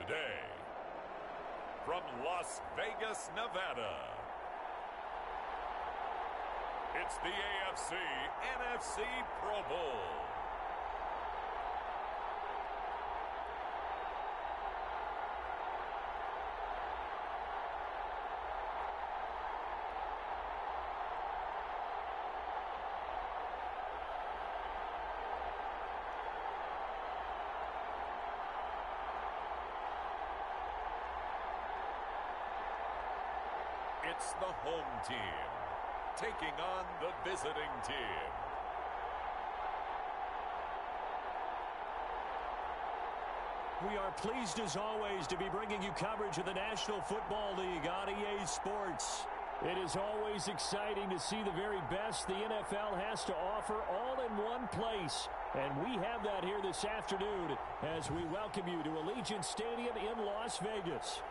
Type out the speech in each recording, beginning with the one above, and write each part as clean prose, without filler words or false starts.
today, from Las Vegas, Nevada, it's the AFC-NFC Pro Bowl. It's the home team taking on the visiting team. We are pleased as always to be bringing you coverage of the National Football League on EA Sports. It is always exciting to see the very best the NFL has to offer all in one place. And we have that here this afternoon as we welcome you to Allegiant Stadium in Las Vegas.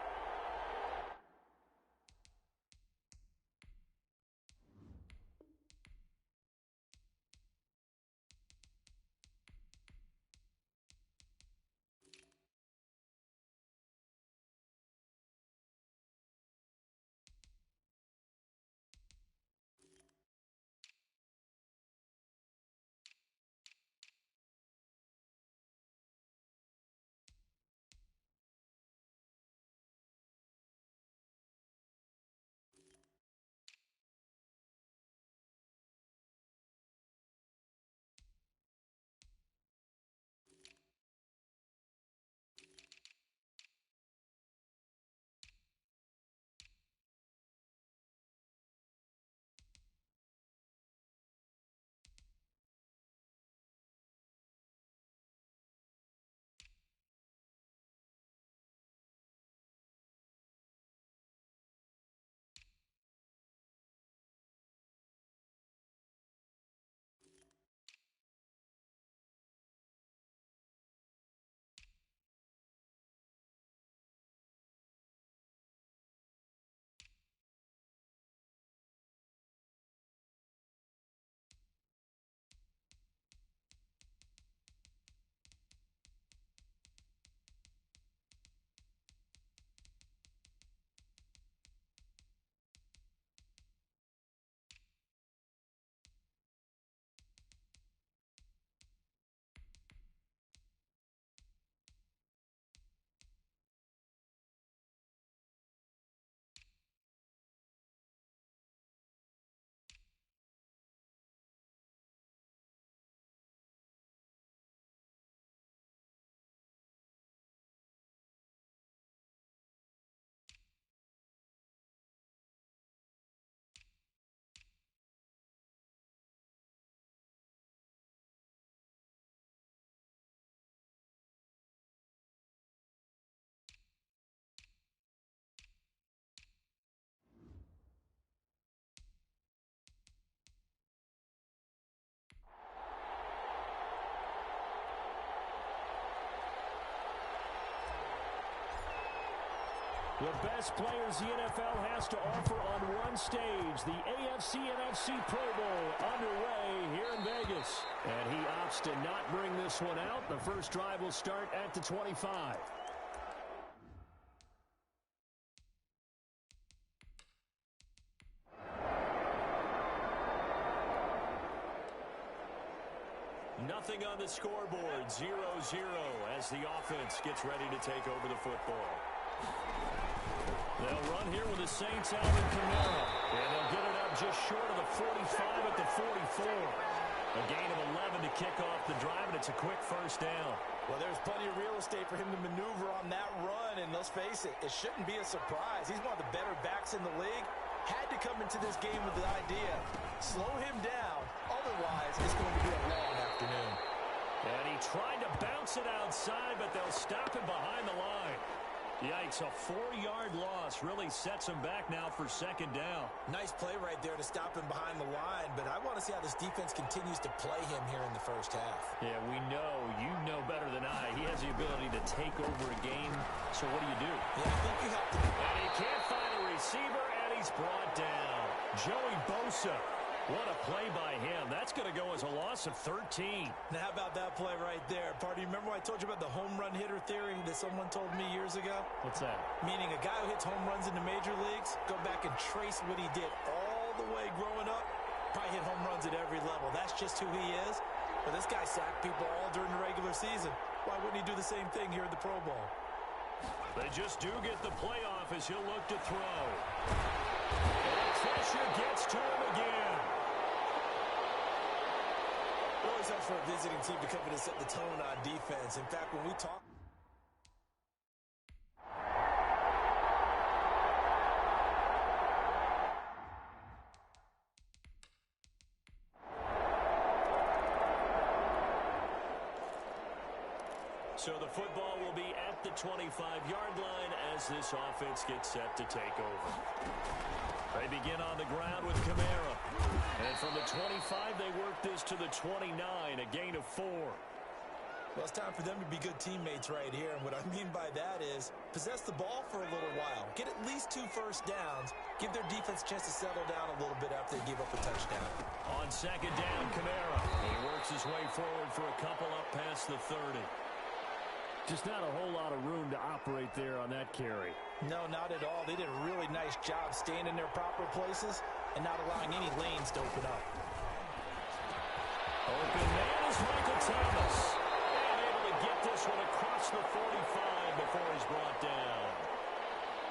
The best players the NFL has to offer on one stage. The AFC-NFC Pro Bowl underway here in Vegas. And he opts to not bring this one out. The first drive will start at the 25. Nothing on the scoreboard, 0-0 as the offense gets ready to take over the football. They'll run here with the Saints Alvin Kamara. And they'll get it up just short of the 45 at the 44. A gain of 11 to kick off the drive, and it's a quick first down. Well, there's plenty of real estate for him to maneuver on that run, and let's face it, it shouldn't be a surprise. He's one of the better backs in the league. Had to come into this game with the idea, slow him down, otherwise it's going to be a long afternoon. And he tried to bounce it outside, but they'll stop him behind the line. Yikes, a 4-yard loss really sets him back now for second down. Nice play right there to stop him behind the line, but I want to see how this defense continues to play him here in the first half. Yeah, we know, you know better than I. He has the ability to take over a game, so what do you do? Yeah, I think you have to. And he can't find a receiver, and he's brought down. Joey Bosa What a play by him. That's going to go as a loss of 13. Now, how about that play right there? Party, remember I told you about the home run hitter theory that someone told me years ago? What's that? Meaning a guy who hits home runs in the major leagues, go back and trace what he did all the way growing up, probably hit home runs at every level. That's just who he is. But this guy sacked people all during the regular season. Why wouldn't he do the same thing here at the Pro Bowl? They just do get the playoff as he'll look to throw. And pressure gets to him again. It always helps for a visiting team to come in and set the tone on defense. In fact, when we talk... So the football will be at the 25-yard line as this offense gets set to take over. They begin on the ground with Kamara. And from the 25, they work this to the 29, a gain of 4. Well, it's time for them to be good teammates right here. And what I mean by that is possess the ball for a little while. Get at least 2 first downs. Give their defense a chance to settle down a little bit after they give up a touchdown. On second down, Kamara. He works his way forward for a couple up past the 30. Just not a whole lot of room to operate there on that carry. No, not at all. They did a really nice job staying in their proper places and not allowing any lanes to open up. Open man is Michael Thomas. And able to get this one across the 45 before he's brought down.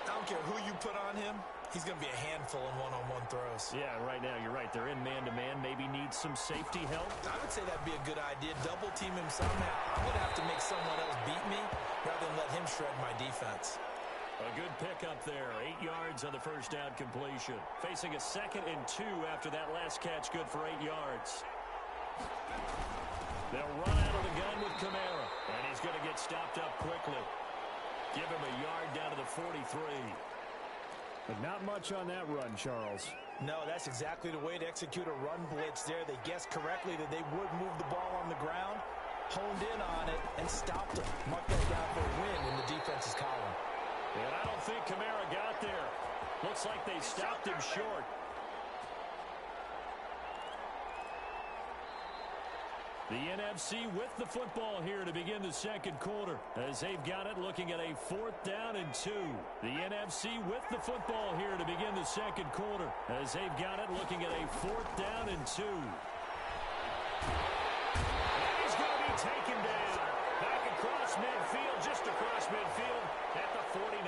I don't care who you put on him. He's going to be a handful in one-on-one throws. Yeah, right now you're right. They're in man-to-man. Maybe need some safety help. I would say that'd be a good idea. Double team him somehow. I'm going to have to make someone else beat me rather than let him shred my defense. A good pickup there. 8 yards on the first down completion. Facing a 2nd and 2 after that last catch. Good for 8 yards. They'll run out of the gun with Kamara. And he's going to get stopped up quickly. Give him a yard down to the 43. But not much on that run, Charles. No, that's exactly the way to execute a run blitz there. They guessed correctly that they would move the ball on the ground, honed in on it, and stopped it. Mark that down for a win in the defense's column. And I don't think Kamara got there. Looks like they stopped him short. The NFC with the football here to begin the second quarter as they've got it looking at a 4th down and 2. The NFC with the football here to begin the second quarter as they've got it looking at a 4th down and 2. And he's going to be taken down. Back across midfield, just across midfield at the 49.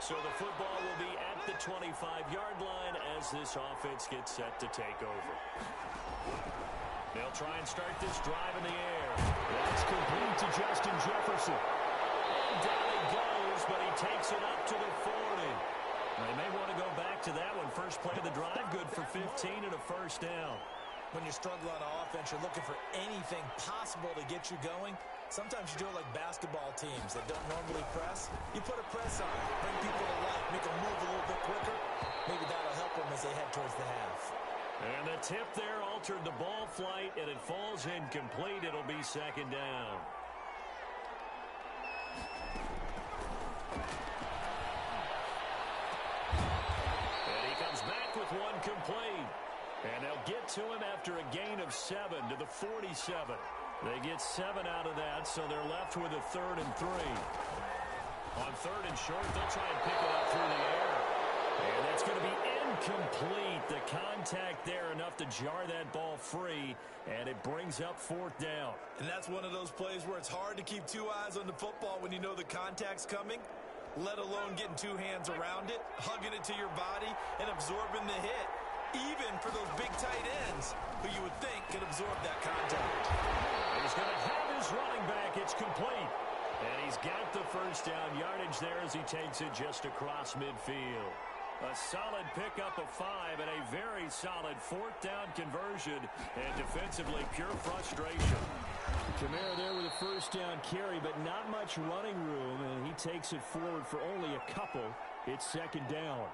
So the football will be at the 25-yard line as this offense gets set to take over. They'll try and start this drive in the air. That's complete to Justin Jefferson. And down he goes, but he takes it up to the 40. They may want to go back to that one. First play of the drive, good for 15 and a first down. When you're struggling on offense, you're looking for anything possible to get you going. Sometimes you do it like basketball teams that don't normally press. You put a press on, bring people to life, make them move a little bit quicker. Maybe that'll help them as they head towards the half. And the tip there altered the ball flight, and it falls incomplete. It'll be second down. And he comes back with one complete. And they'll get to him after a gain of 7 to the 47. They get 7 out of that, so they're left with a 3rd and 3. On 3rd and short, they'll try and pick it up through the air. And that's going to be incomplete. The contact there enough to jar that ball free, and it brings up 4th down. And that's one of those plays where it's hard to keep 2 eyes on the football when you know the contact's coming, let alone getting 2 hands around it, hugging it to your body, and absorbing the hit. Even for those big tight ends who you would think could absorb that contact. He's going to have his running back. It's complete. And he's got the first down yardage there as he takes it just across midfield. A solid pickup of 5 and a very solid 4th down conversion. And defensively, pure frustration. Kamara there with a first down carry, but not much running room. And he takes it forward for only a couple. It's second down.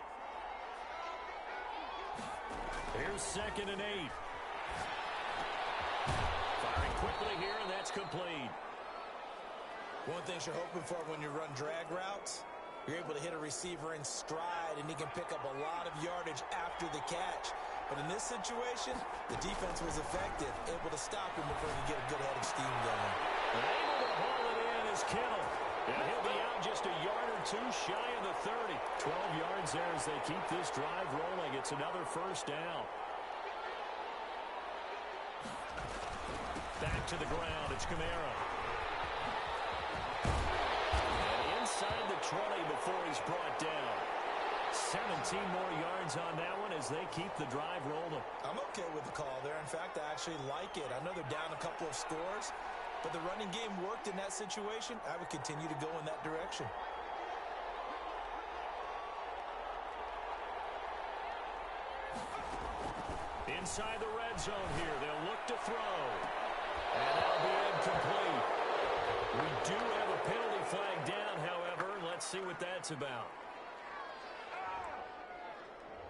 Here's 2nd and 8. Firing quickly here, and that's complete. One thing you're hoping for when you run drag routes, You're able to hit a receiver in stride, and he can pick up a lot of yardage after the catch. But in this situation, the defense was effective, able to stop him before he could get a good head of steam going. Able to haul it in is Kittle. And he'll be out just a yard or two shy of the 30. 12 yards there as they keep this drive rolling. It's another first down. Back to the ground. It's Kamara. And inside the 20 before he's brought down. 17 more yards on that one as they keep the drive rolling. I'm okay with the call there. In fact, I actually like it. I know they're down a couple of scores, but the running game worked in that situation. I would continue to go in that direction. Inside the red zone here. They'll look to throw. And that'll be incomplete. We do have a penalty flag down, however. Let's see what that's about.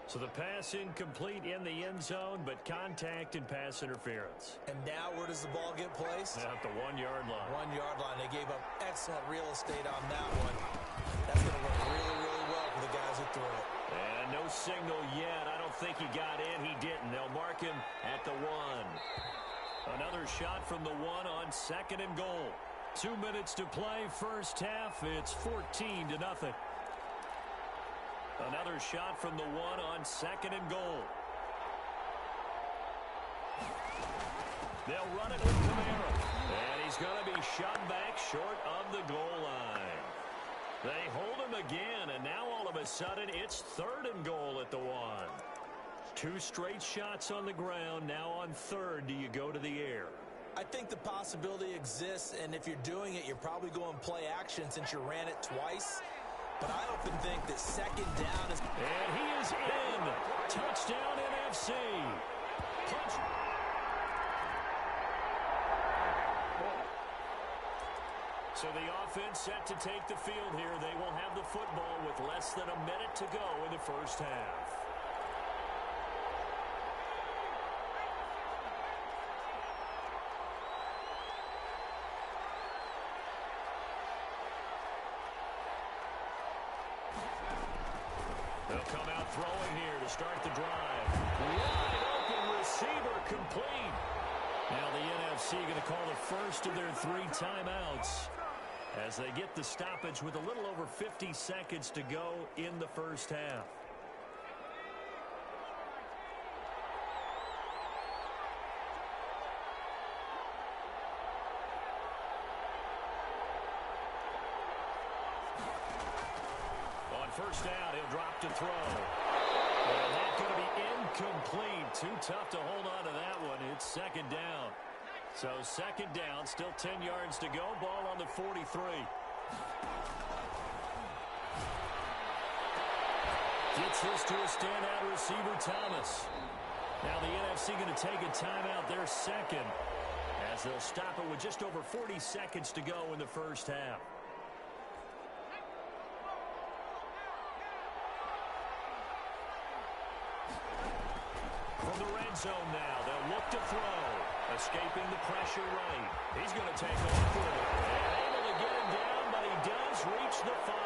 So the pass incomplete in the end zone, but contact and pass interference. And now where does the ball get placed? At the 1 yard line. 1 yard line. They gave up excellent real estate on that one. That's going to work really, really well for the guys who threw it. And no signal yet. I don't think he got in. He didn't. They'll mark him at the 1. Another shot from the 1 on 2nd and goal. 2 minutes to play. First half. It's 14-0. Another shot from the 1 on 2nd and goal. They'll run it with Kamara. And he's going to be shot back short of the goal line. They hold him again, and now all of a sudden it's 3rd and goal at the 1. 2 straight shots on the ground. Now on 3rd, do you go to the air? I think the possibility exists, and if you're doing it, you're probably going play action since you ran it twice. But I often think that 2nd down is... And he is in. Touchdown NFC. Punch. So the offense set to take the field here. They will have the football with less than a minute to go in the first half. They'll come out throwing here to start the drive. Wide open receiver complete. Now the NFC going to call the first of their 3 timeouts as they get the stoppage with a little over 50 seconds to go in the first half. First down, he'll drop to throw. And that's going to be incomplete. Too tough to hold on to that one. It's 2nd down. So 2nd down, still 10 yards to go. Ball on the 43. Gets this to a standout receiver, Thomas. Now the NFC going to take a timeout, their 2nd, as they'll stop it with just over 40 seconds to go in the first half. From the red zone now, they'll look to throw. Escaping the pressure right. He's going to take off with it. And able to get him down, but he does reach the 5.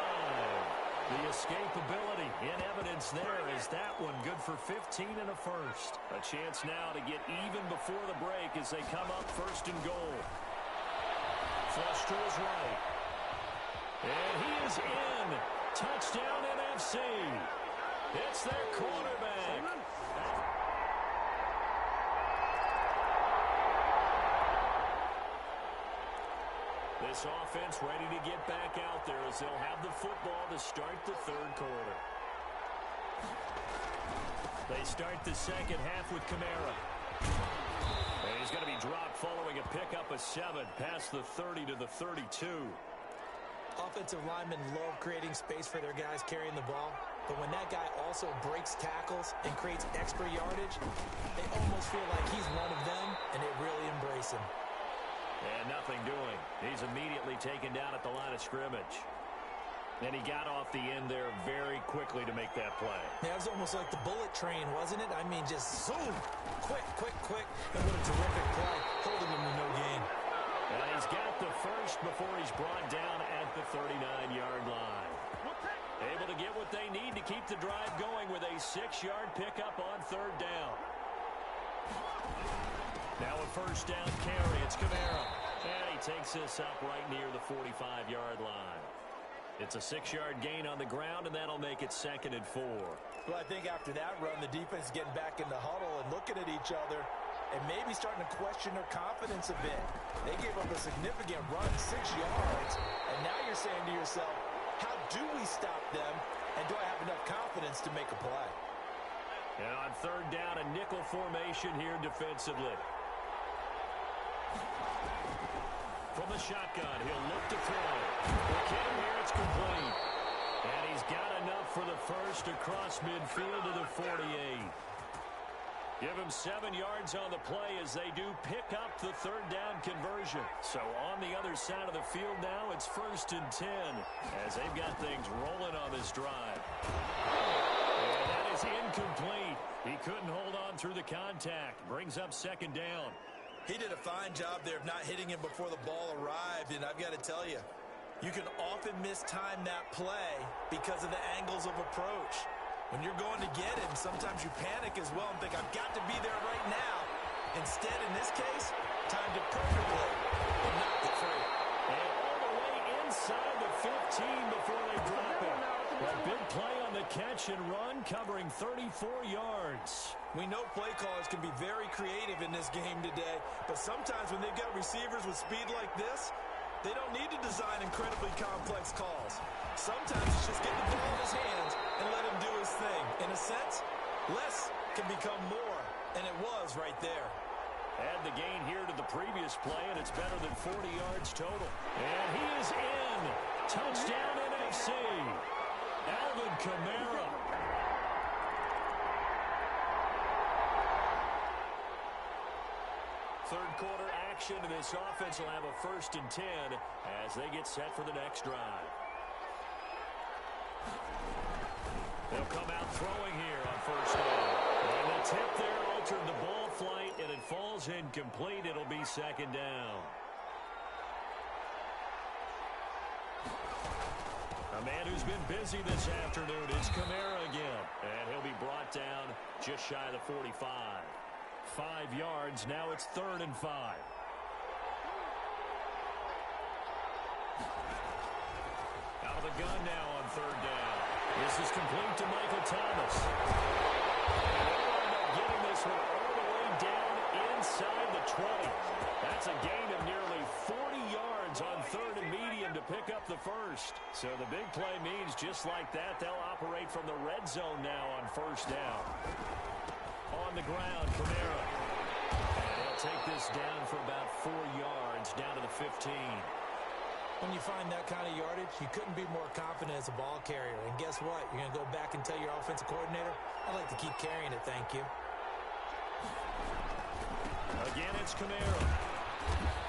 The escapability in evidence there is that one good for 15 and a first. A chance now to get even before the break as they come up 1st and goal. Flush to his right. And he is in. Touchdown NFC. It's their quarterback. This offense ready to get back out there as they'll have the football to start the 3rd quarter. They start the 2nd half with Kamara. And he's going to be dropped following a pickup of 7 past the 30 to the 32. Offensive linemen love creating space for their guys carrying the ball. But when that guy also breaks tackles and creates extra yardage, they almost feel like he's one of them, and they really embrace him. And nothing doing. He's immediately taken down at the line of scrimmage. And he got off the end there very quickly to make that play. Yeah, it was almost like the bullet train, wasn't it? I mean, just zoom. Quick, quick, quick. And what a terrific play, holding him to no gain. And he's got the first before he's brought down at the 39-yard line. what they need to keep the drive going with a 6-yard pickup on third down. Now a first down carry. It's Kamara. And he takes this up right near the 45-yard line. It's a 6-yard gain on the ground, and that'll make it 2nd and 4. Well, I think after that run, the defense is getting back in the huddle and looking at each other and maybe starting to question their confidence a bit. They gave up a significant run, 6 yards, and now you're saying to yourself, how do we stop them, and do I have enough confidence to make a play? And on third down, a nickel formation here defensively. From the shotgun, he'll look to throw. Again, here it's complete. And he's got enough for the first across midfield to the 48. Give him 7 yards on the play as they do pick up the third down conversion. So on the other side of the field now, it's 1st and 10 as they've got things rolling on this drive. And that is incomplete. He couldn't hold on through the contact. Brings up 2nd down. He did a fine job there of not hitting him before the ball arrived, and I've got to tell you, you can often mistime that play because of the angles of approach. When you're going to get it, sometimes you panic as well and think, I've got to be there right now. Instead, in this case, timed it perfectly and knocked it free. And all the way inside the 15 before they drop it. A big play on the catch and run, covering 34 yards. We know play callers can be very creative in this game today, but sometimes when they've got receivers with speed like this, they don't need to design incredibly complex calls. Sometimes it's just get the ball in his hands and let him do his thing. In a sense, less can become more, and it was right there. Add the gain here to the previous play, and it's better than 40 yards total. And he is in. Touchdown NFC. Alvin Kamara. Third quarter action, and this offense will have a 1st and 10 as they get set for the next drive. They'll come out throwing here on 1st down. And the tip there altered the ball flight, and it falls incomplete. It'll be 2nd down. A man who's been busy this afternoon is Kamara again. And he'll be brought down just shy of the 45. 5 yards. Now it's 3rd and 5. Out of the gun now on 3rd down. This is complete to Michael Thomas. And they'll end up getting this one all the way down inside the 20. That's a gain of nearly 40 yards on 3rd and medium to pick up the first. So the big play means just like that, they'll operate from the red zone now on 1st down. On the ground, Kamara. And he'll take this down for about 4 yards, down to the 15. When you find that kind of yardage, you couldn't be more confident as a ball carrier. And guess what? You're going to go back and tell your offensive coordinator, I'd like to keep carrying it, thank you. Again, it's Kamara.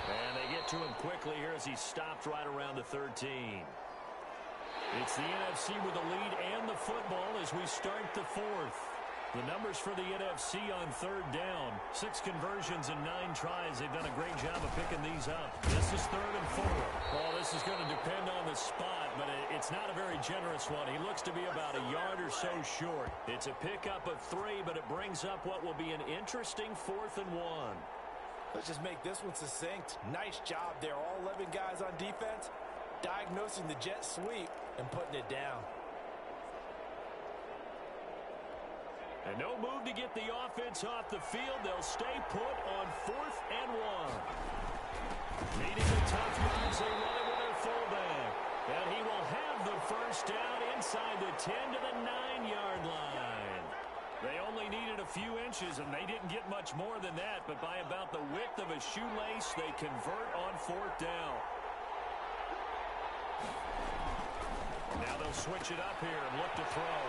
And they get to him quickly here as he stopped right around the 13. It's the NFC with the lead and the football as we start the 4th. The numbers for the NFC on 3rd down. 6 conversions and 9 tries. They've done a great job of picking these up. This is 3rd and 4. Well, this is going to depend on the spot, but it's not a very generous one. He looks to be about a yard or so short. It's a pickup of 3, but it brings up what will be an interesting 4th and 1. Let's just make this one succinct. Nice job there. All 11 guys on defense diagnosing the jet sweep and putting it down. And no move to get the offense off the field. They'll stay put on 4th and 1. Needing the tough yards, they run it with their fullback. And he will have the first down inside the 10 to the 9-yard line. They only needed a few inches, and they didn't get much more than that. But by about the width of a shoelace, they convert on 4th down. Now they'll switch it up here and look to throw.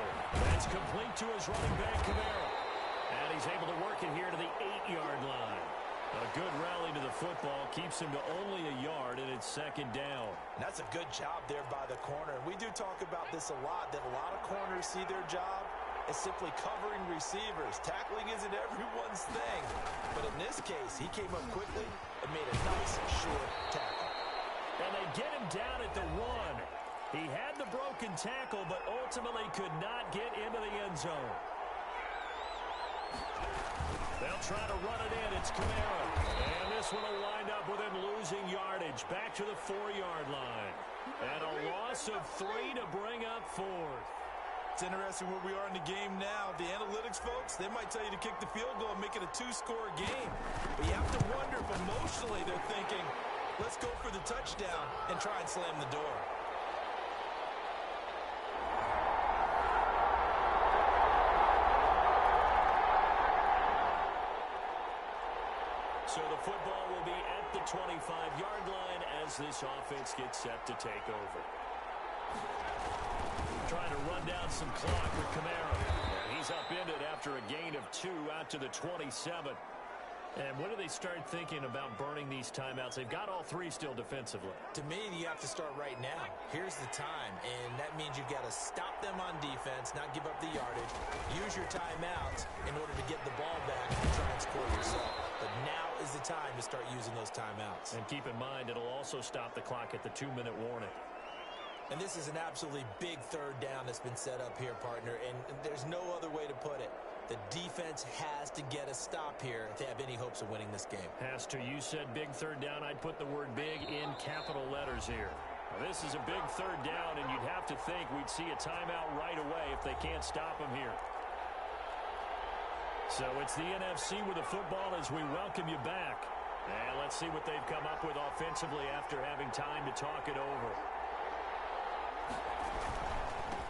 That's complete to his running back, Kamara. And he's able to work it here to the 8-yard line. A good rally to the football keeps him to only a yard, and it's 2nd down. And that's a good job there by the corner. And we do talk about this a lot, that a lot of corners see their job as simply covering receivers. Tackling isn't everyone's thing. But in this case, he came up quickly and made a nice, short tackle. And they get him down at the 1. He had the broken tackle, but ultimately could not get into the end zone. They'll try to run it in. It's Kamara. And this one will wind up with him losing yardage back to the 4-yard line. And a loss of 3 to bring up 4th. It's interesting where we are in the game now. The analytics folks, they might tell you to kick the field goal and make it a 2-score game. But you have to wonder if emotionally they're thinking, let's go for the touchdown and try and slam the door. So the football will be at the 25-yard line as this offense gets set to take over. Trying to run down some clock with Kamara. And he's upended after a gain of 2 out to the 27. And when do they start thinking about burning these timeouts? They've got all 3 still defensively. To me, you have to start right now. Here's the time, and that means you've got to stop them on defense, not give up the yardage. Use your timeouts in order to get the ball back and try and score yourself. But now is the time to start using those timeouts. And keep in mind, it'll also stop the clock at the 2-minute warning. And this is an absolutely big 3rd down that's been set up here, partner, and there's no other way to put it. The defense has to get a stop here if they have any hopes of winning this game. Has to. You said big 3rd down. I'd put the word big in capital letters here. Now, this is a big 3rd down, and you'd have to think we'd see a timeout right away if they can't stop them here. So it's the NFC with the football as we welcome you back. And let's see what they've come up with offensively after having time to talk it over.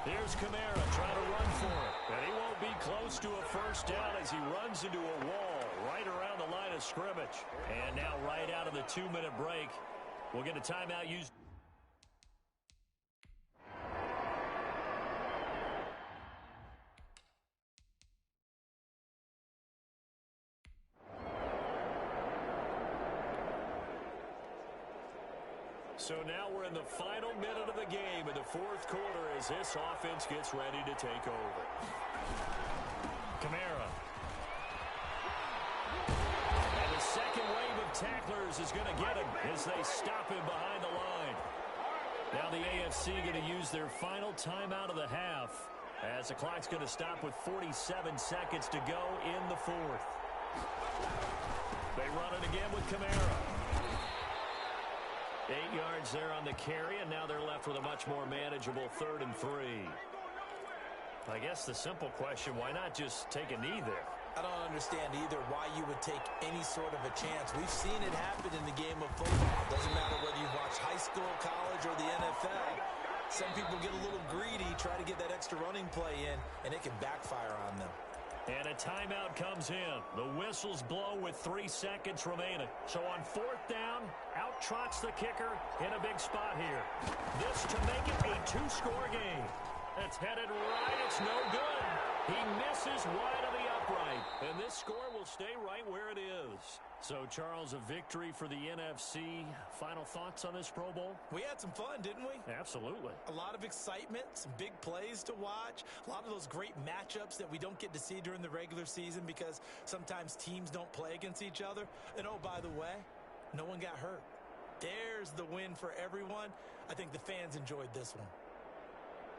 Here's Kamara trying to run for it. And he won't be close to a 1st down as he runs into a wall right around the line of scrimmage. And now right out of the 2-minute break, we'll get a timeout used. So now we're in the final minute of the game in the 4th quarter as this offense gets ready to take over. Kamara. And the second wave of tacklers is going to get him as they stop him behind the line. Now the AFC going to use their final timeout of the half as the clock's going to stop with 47 seconds to go in the 4th. They run it again with Kamara. 8 yards there on the carry, and now they're left with a much more manageable 3rd and 3. I guess the simple question, why not just take a knee there? I don't understand either why you would take any sort of a chance. We've seen it happen in the game of football. Doesn't matter whether you watch high school, college, or the NFL. Some people get a little greedy, try to get that extra running play in, and it can backfire on them. And a timeout comes in. The whistles blow with 3 seconds remaining. So on 4th down, out trots the kicker in a big spot here. This to make it a 2-score game. It's headed right. It's no good. He misses wide of the upright. And this score will stay right where it is. So, Charles, a victory for the NFC. Final thoughts on this Pro Bowl? We had some fun, didn't we? Absolutely. A lot of excitement, some big plays to watch, a lot of those great matchups that we don't get to see during the regular season because sometimes teams don't play against each other. And, oh, by the way, no one got hurt. There's the win for everyone. I think the fans enjoyed this one.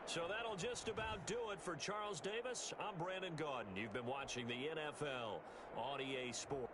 So that'll just about do it for Charles Davis. I'm Brandon Gaudin. You've been watching the NFL on EA Sports.